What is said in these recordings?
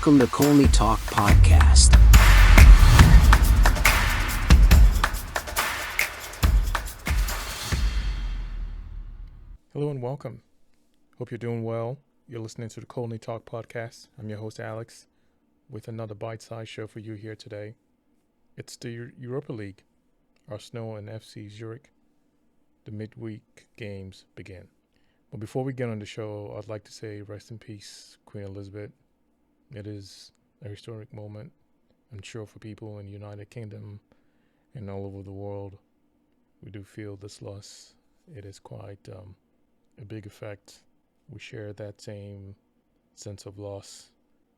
Welcome to Colney Talk Podcast. Hello and welcome. Hope you're doing well. You're listening to the Colney Talk Podcast. I'm your host, Alex, with another bite-sized show for you here today. It's the Europa League. Arsenal and FC Zurich. The midweek games begin. But before we get on the show, I'd like to say rest in peace, Queen Elizabeth. It is a historic moment, I'm sure, for people in the United Kingdom and all over the world. We do feel this loss. It is quite a big effect. We share that same sense of loss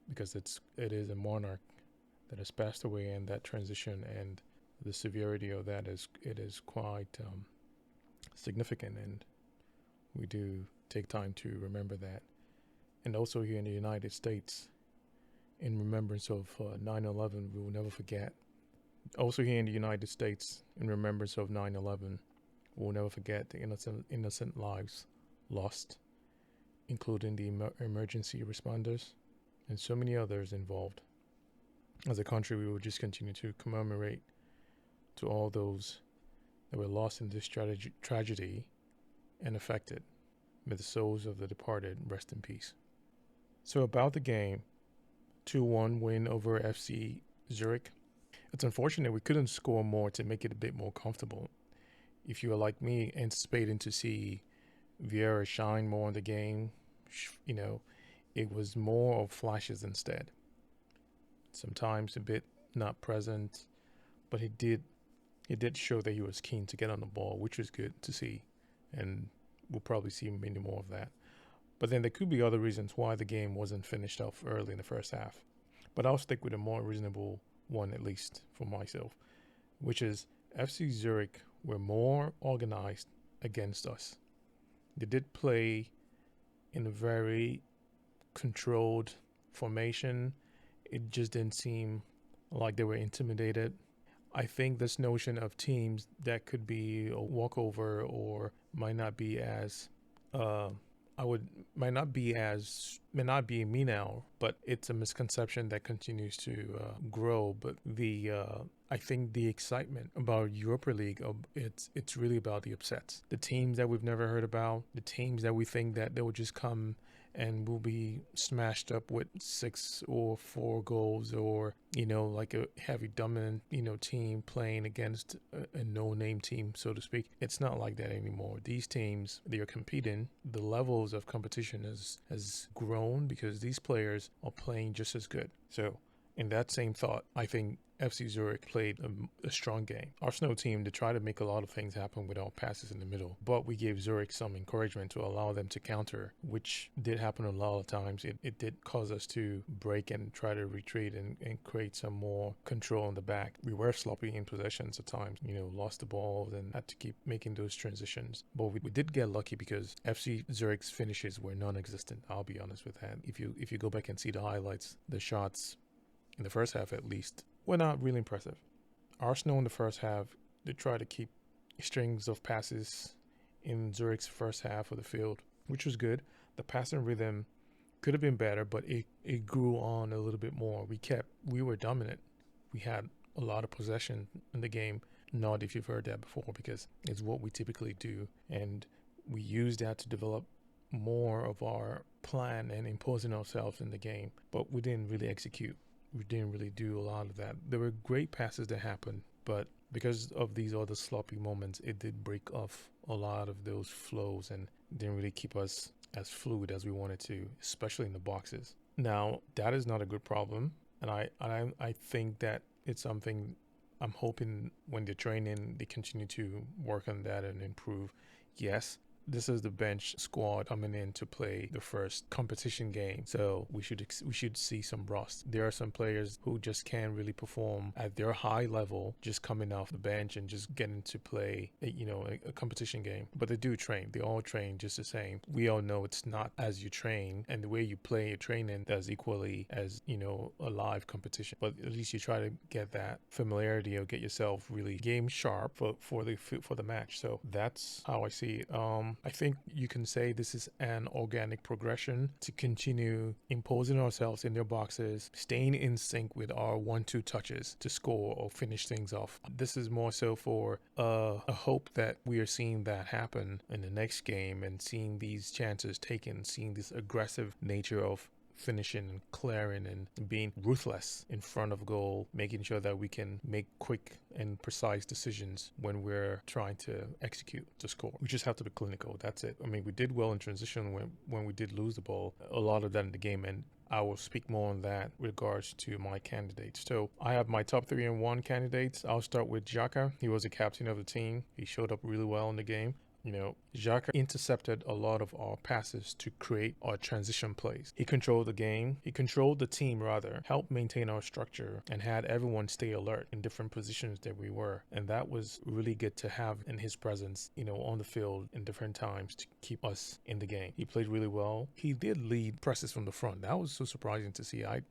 because it is a monarch that has passed away, and that transition and the severity of that is quite significant, and we do take time to remember that. And also here in the United States, in remembrance of 9/11, we will never forget. Also here in the United States, in remembrance of 9/11, we will never forget the innocent lives lost, including the emergency responders and so many others involved. As a country, we will just continue to commemorate to all those that were lost in this tragedy and affected. May the souls of the departed rest in peace. So about the game, 2-1 win over FC Zurich. It's unfortunate we couldn't score more to make it a bit more comfortable. If you are like me, anticipating to see Vieira shine more in the game, it was more of flashes instead. Sometimes a bit not present, but he did show that he was keen to get on the ball, which was good to see, and we'll probably see many more of that. But then there could be other reasons why the game wasn't finished off early in the first half. But I'll stick with a more reasonable one, at least for myself, which is FC Zurich were more organized against us. They did play in a very controlled formation. It just didn't seem like they were intimidated. I think this notion of teams that could be a walkover or might not be me now, but it's a misconception that continues to grow. But I think the excitement about Europa League, it's really about the upsets. The teams that we've never heard about, the teams that we think that they will just come and will be smashed up with 6 or 4 goals, or like a heavy dominant team playing against a no-name team, so to speak. It's not like that anymore. These teams, they are competing. The levels of competition has grown because these players are playing just as good. So in that same thought, I think FC Zurich played a strong game. Arsenal team, they tried to make a lot of things happen without passes in the middle, but we gave Zurich some encouragement to allow them to counter, which did happen a lot of times. It did cause us to break and try to retreat and create some more control in the back. We were sloppy in possessions at times, lost the ball and had to keep making those transitions. But we did get lucky because FC Zurich's finishes were non-existent. I'll be honest with that. If you go back and see the highlights, the shots in the first half at least were not really impressive. Arsenal in the first half, they tried to keep strings of passes in Zurich's first half of the field, which was good. The passing rhythm could have been better, but it grew on a little bit more. We were dominant. We had a lot of possession in the game. Not if you've heard that before, because it's what we typically do. And we used that to develop more of our plan and imposing ourselves in the game, but we didn't really execute. We didn't really do a lot of that. There were great passes that happened, but because of these other sloppy moments, it did break off a lot of those flows and didn't really keep us as fluid as we wanted to, especially in the boxes. Now, that is not a good problem, and I think that it's something I'm hoping when they're training, they continue to work on that and improve. Yes, this is the bench squad coming in to play the first competition game, so we should see some rust. There are some players who just can't really perform at their high level just coming off the bench and just getting to play a competition game. But they do train. They all train just the same. We all know it's not as you train, and the way you play your training does equally as a live competition. But at least you try to get that familiarity or get yourself really game sharp for the match. So that's how I see it. I think you can say this is an organic progression to continue imposing ourselves in their boxes, staying in sync with our 1-2 touches to score or finish things off. This is more so for a hope that we are seeing that happen in the next game and seeing these chances taken, seeing this aggressive nature of finishing and clearing and being ruthless in front of goal, making sure that we can make quick and precise decisions when we're trying to execute to score. We just have to be clinical. That's it. I mean, we did well in transition when we did lose the ball. A lot of that in the game, and I will speak more on that with regards to my candidates. So I have my top 3-1 candidates. I'll start with Xhaka. He was the captain of the team. He showed up really well in the game. Xhaka intercepted a lot of our passes to create our transition plays. He controlled the game. He controlled the team, rather, helped maintain our structure, and had everyone stay alert in different positions that we were. And that was really good to have in his presence, on the field in different times to keep us in the game. He played really well. He did lead presses from the front. That was so surprising to see. I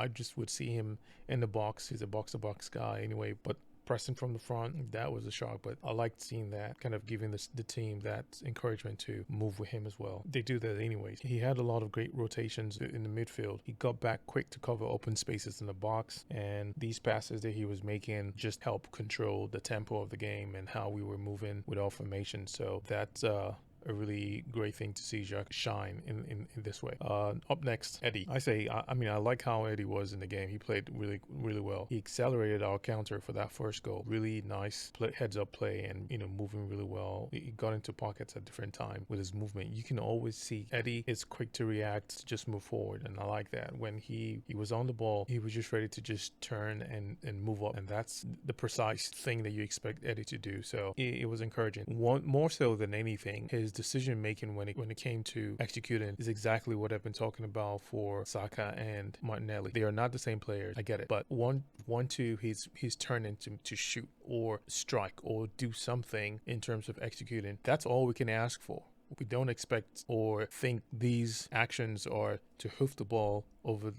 just would see him in the box. He's a box-to-box guy anyway, but pressing from the front, that was a shock, but I liked seeing that, kind of giving the team that encouragement to move with him as well. They do that anyways. He had a lot of great rotations in the midfield. He got back quick to cover open spaces in the box, and these passes that he was making just helped control the tempo of the game and how we were moving with our formation. So that's a really great thing to see Jacques shine in this way. Up next, Eddie. I like how Eddie was in the game. He played really, really well. He accelerated our counter for that first goal. Really nice heads-up play and, moving really well. He got into pockets at different times with his movement. You can always see Eddie is quick to react, to just move forward, and I like that. When he was on the ball, he was just ready to just turn and move up, and that's the precise thing that you expect Eddie to do. So it was encouraging. More so than anything, his decision making when it came to executing is exactly what I've been talking about for Saka and Martinelli. They are not the same players, I get it, but one two he's turned into to shoot or strike or do something in terms of executing. That's all we can ask for. We don't expect or think these actions are to hoof the ball over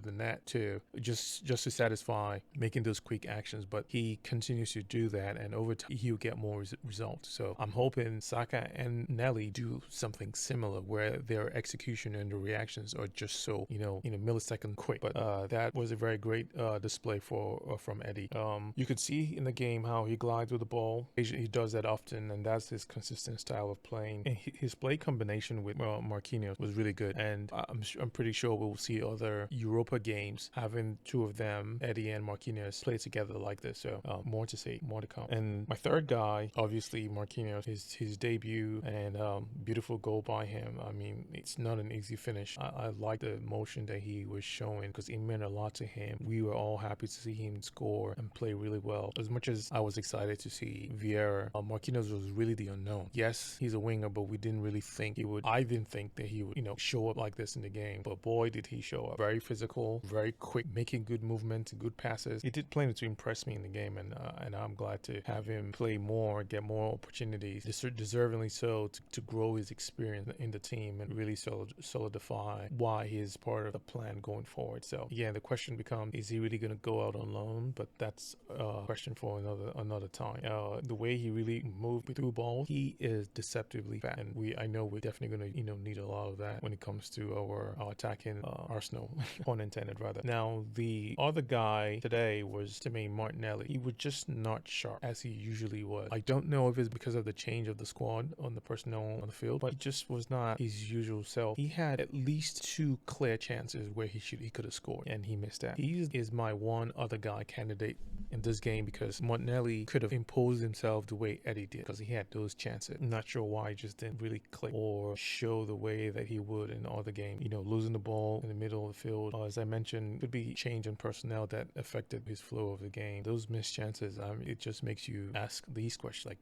the net to just to satisfy making those quick actions, but he continues to do that, and over time he'll get more results. So I'm hoping Saka and Nelly do something similar where their execution and the reactions are just so in a millisecond quick. But that was a very great display from Eddie. You could see in the game how he glides with the ball. He does that often, and that's his consistent style of playing. And his play combination with Marquinhos was really good, and I'm pretty sure we'll see other Europa games having two of them, Eddie and Marquinhos, play together like this. So more to see, more to come. And my third guy, obviously Marquinhos, his debut and beautiful goal by him. I mean, it's not an easy finish. I like the emotion that he was showing because it meant a lot to him. We were all happy to see him score and play really well. As much as I was excited to see Vieira, Marquinhos was really the unknown. Yes, he's a winger, but we didn't really think he would. I didn't think that he would, show up like this in the game. But boy, did he show up. Very physical, very quick, making good movements, good passes. He did plenty to impress me in the game, and I'm glad to have him play more, get more opportunities, deservingly so, to grow his experience in the team and really solidify why he is part of the plan going forward. So yeah, the question becomes, is he really going to go out on loan? But that's a question for another time. The way he really moved through balls, he is deceptively fast, and I know we're definitely going to need a lot of that when it comes to our attacking arsenal, pun intended rather. Now the other guy today was, to me, Martinelli. He was just not sharp as he usually was. I don't know if it's because of the change of the squad on the personnel on the field, but he just was not his usual self. He had at least two clear chances where he could have scored, and he missed that. He is my one other guy candidate in this game because Martinelli could have imposed himself the way Eddie did because he had those chances. I'm not sure why he just didn't really click or show the way that he would in the other game. Losing the ball in the middle of the field, as I mentioned, could be change in personnel that affected his flow of the game. Those missed chances, it just makes you ask these questions like,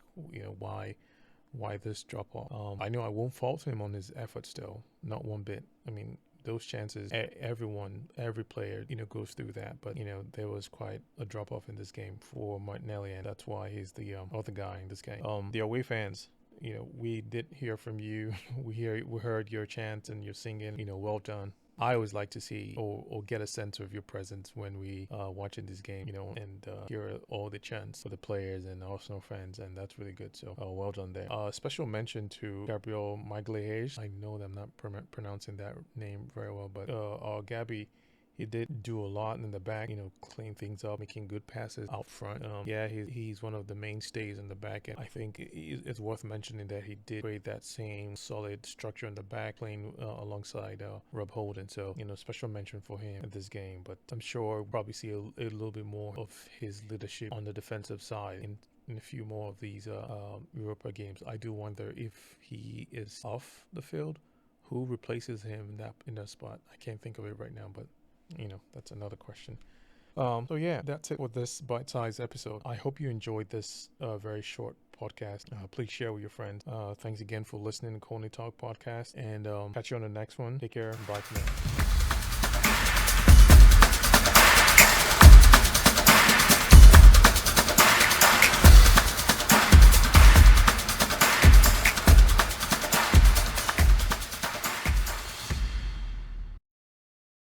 why this drop off? I know I won't fault him on his effort still, not one bit. I mean, those chances, every player, goes through that. But, there was quite a drop off in this game for Martinelli, and that's why he's the other guy in this game. The away fans, we did hear from you. We heard your chant and your singing. Well done. I always like to see or get a sense of your presence when we watching this game, and hear all the chants for the players and Arsenal fans, and that's really good. So well done there. Special mention to Gabriel Magalhaes. I know that I'm not pronouncing that name very well, but Gabby, he did do a lot in the back, clean things up, making good passes out front. He's one of the mainstays in the back, and I think it's worth mentioning that he did create that same solid structure in the back, playing alongside Rob Holden. So, special mention for him in this game. But I'm sure we'll probably see a little bit more of his leadership on the defensive side in a few more of these Europa games. I do wonder if he is off the field, who replaces him in that spot. I can't think of it right now, but that's another question. So yeah, that's it for this bite-sized episode. I hope you enjoyed this very short podcast. Please share with your friends. Thanks again for listening to Colney Talk podcast, and catch you on the next one. Take care. Bye for now.